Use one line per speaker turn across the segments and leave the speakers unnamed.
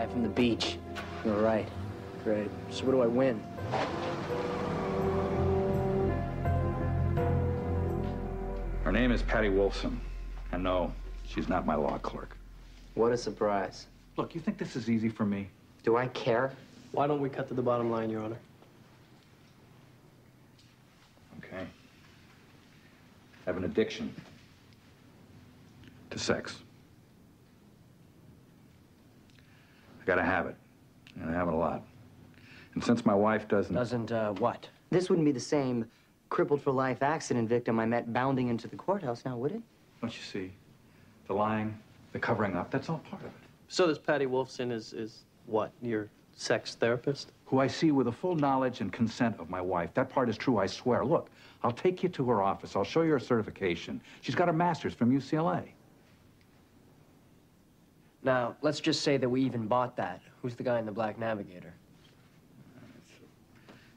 guy from the beach. You're right. Great. So what do I win?
Her name is Patty Wolfson. And no, she's not my law clerk.
What a surprise.
Look, you think this is easy for me?
Do I care?
Why don't we cut to the bottom line, Your Honor?
Okay. I have an addiction to sex. I gotta have it. And I have it a lot. And since my wife doesn't...
What? This wouldn't be the same crippled-for-life accident victim I met bounding into the courthouse now, would it?
Don't you see? The lying, the covering up, that's all part of it.
So this Patty Wolfson is what? Your sex therapist?
Who I see with the full knowledge and consent of my wife. That part is true, I swear. Look, I'll take you to her office. I'll show you her certification. She's got a master's from UCLA.
Now, let's just say that we even bought that. Who's the guy in the black Navigator?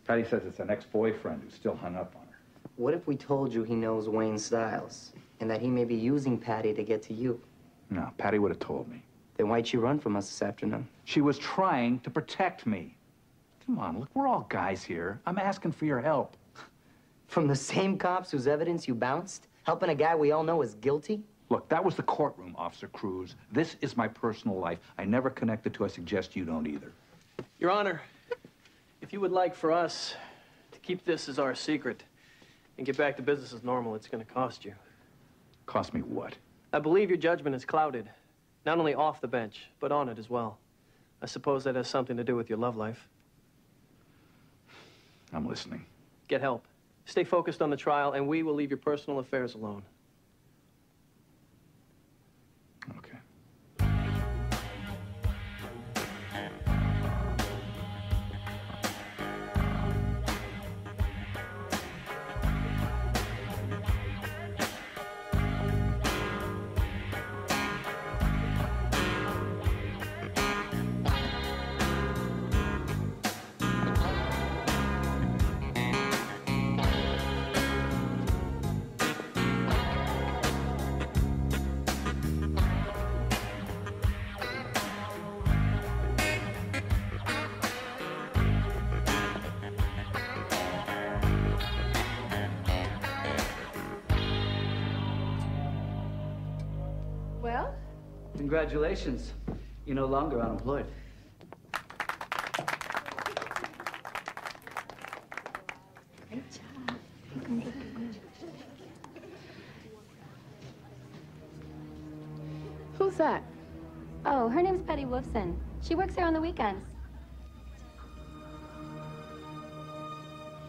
Patty says it's an ex-boyfriend who's still hung up on her.
What if we told you he knows Wayne Stiles, and that he may be using Patty to get to you?
No, Patty would have told me.
Then why'd she run from us this afternoon?
She was trying to protect me. Come on, look, we're all guys here. I'm asking for your help.
From the same cops whose evidence you bounced? Helping a guy we all know is guilty?
Look, that was the courtroom, Officer Cruz. This is my personal life. I never connected to. I suggest you don't either.
Your Honor, if you would like for us to keep this as our secret and get back to business as normal, it's going to cost you.
Cost me what?
I believe your judgment is clouded, not only off the bench, but on it as well. I suppose that has something to do with your love life.
I'm listening.
Get help. Stay focused on the trial, and we will leave your personal affairs alone.
Okay.
Well?
Congratulations. You're no longer unemployed.
Great job. Who's that?
Oh, her name's Patty Wolfson. She works here on the weekends.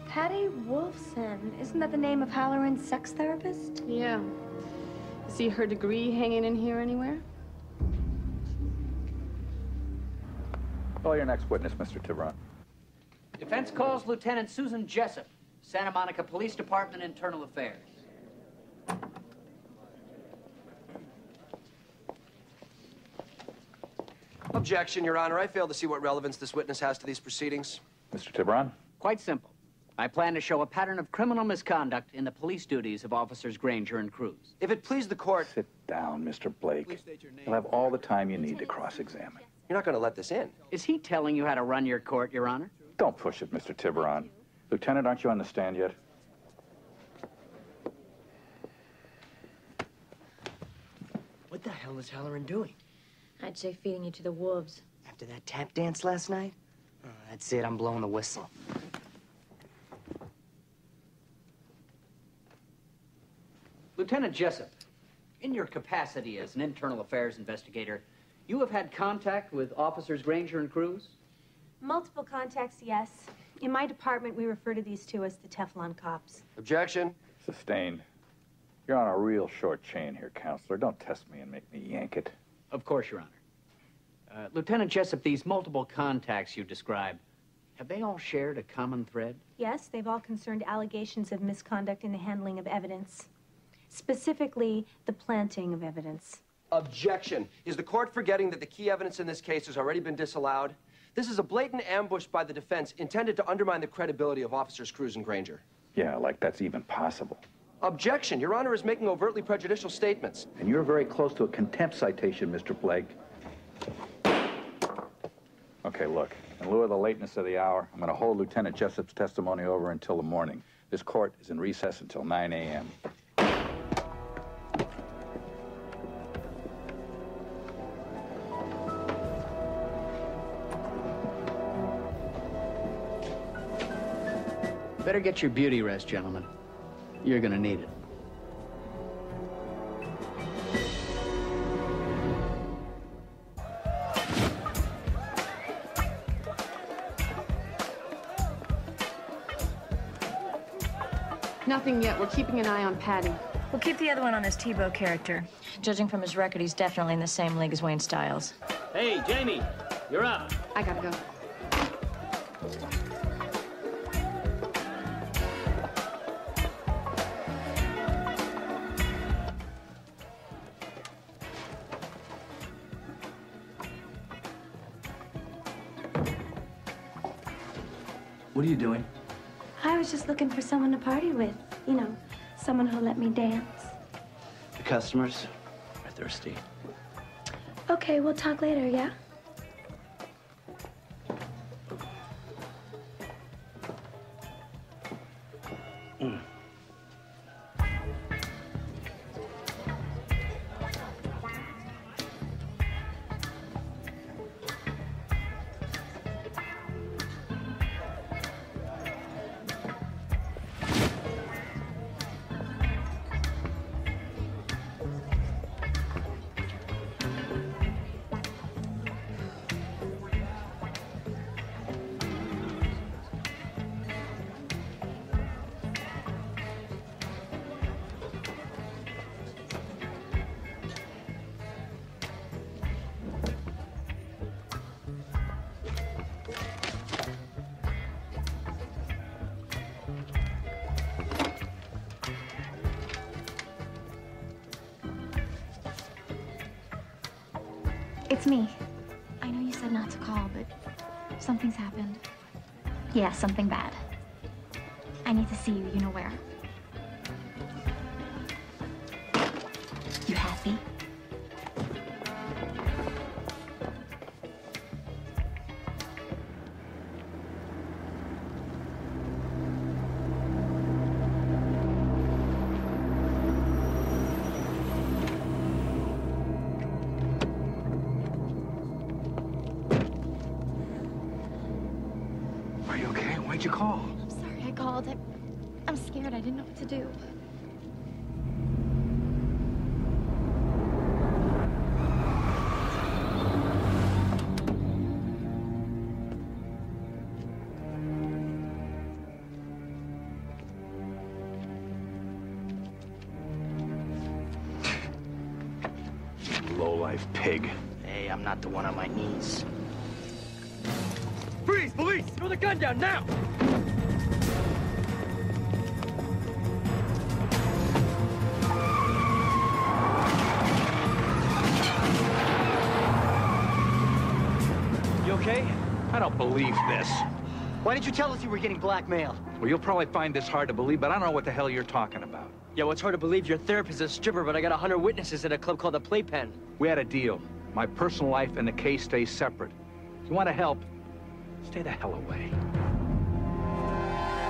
Patty Wolfson? Isn't that the name of Halloran's sex therapist?
Yeah. See her degree hanging in here anywhere?
Call your next witness, Mr. Tiburon.
Defense calls Lieutenant Susan Jessup, Santa Monica Police Department, Internal Affairs.
Objection, Your Honor. I fail to see what relevance this witness has to these proceedings.
Mr. Tiburon?
Quite simple. I plan to show a pattern of criminal misconduct in the police duties of Officers Granger and Cruz.
If it please the court...
Sit down, Mr. Blake.
Please state your name.
You'll have all the time you need to cross-examine.
You're not going to let this in.
Is he telling you how to run your court, Your Honor?
Don't push it, Mr. Tiburon. Lieutenant, aren't you on the stand yet?
What the hell is Halloran doing?
I'd say feeding you to the wolves.
After that tap dance last night? Oh, that's it, I'm blowing the whistle.
Lieutenant Jessup, in your capacity as an internal affairs investigator, you have had contact with Officers Granger and Cruz?
Multiple contacts, yes. In my department, we refer to these two as the Teflon cops.
Objection.
Sustained. You're on a real short chain here, Counselor. Don't test me and make me yank it.
Of course, Your Honor. Lieutenant Jessup, these multiple contacts you described, have they all shared a common thread?
Yes, they've all concerned allegations of misconduct in the handling of evidence. Specifically, the planting of evidence.
Objection. Is the court forgetting that the key evidence in this case has already been disallowed? This is a blatant ambush by the defense intended to undermine the credibility of Officers Cruz and Granger.
Yeah, like that's even possible.
Objection. Your Honor is making overtly prejudicial statements.
And you're very close to a contempt citation, Mr. Blake. Okay, look, in lieu of the lateness of the hour, I'm going to hold Lieutenant Jessup's testimony over until the morning. This court is in recess until 9 a.m.
Better get your beauty rest, gentlemen. You're gonna need it.
Nothing yet. We're keeping an eye on Patty.
We'll keep the other one on this Tebow character. Judging from his record, he's definitely in the same league as Wayne Stiles.
Hey, Jamie, you're up.
I gotta go.
What are you doing?
I was just looking for someone to party with. You know, someone who'll let me dance.
The customers are thirsty.
Okay, we'll talk later, yeah? It's me. I know you said not to call, but something's happened. Yeah, something bad. I need to see you. You know where. You happy?
Are you okay? Why'd you call?
I'm sorry I called. I'm scared. I didn't know what to do.
Low-life pig.
Hey, I'm not the one on my knees.
Freeze, police! Throw the gun down now! You okay?
I don't believe this.
Why didn't you tell us you were getting blackmailed?
Well, you'll probably find this hard to believe, but I don't know what the hell you're talking about.
Yeah, well, it's hard to believe your therapist is a stripper, but I got 100 witnesses at a club called the Playpen.
We had a deal. My personal life and the case stay separate. If you want to help, stay the hell away.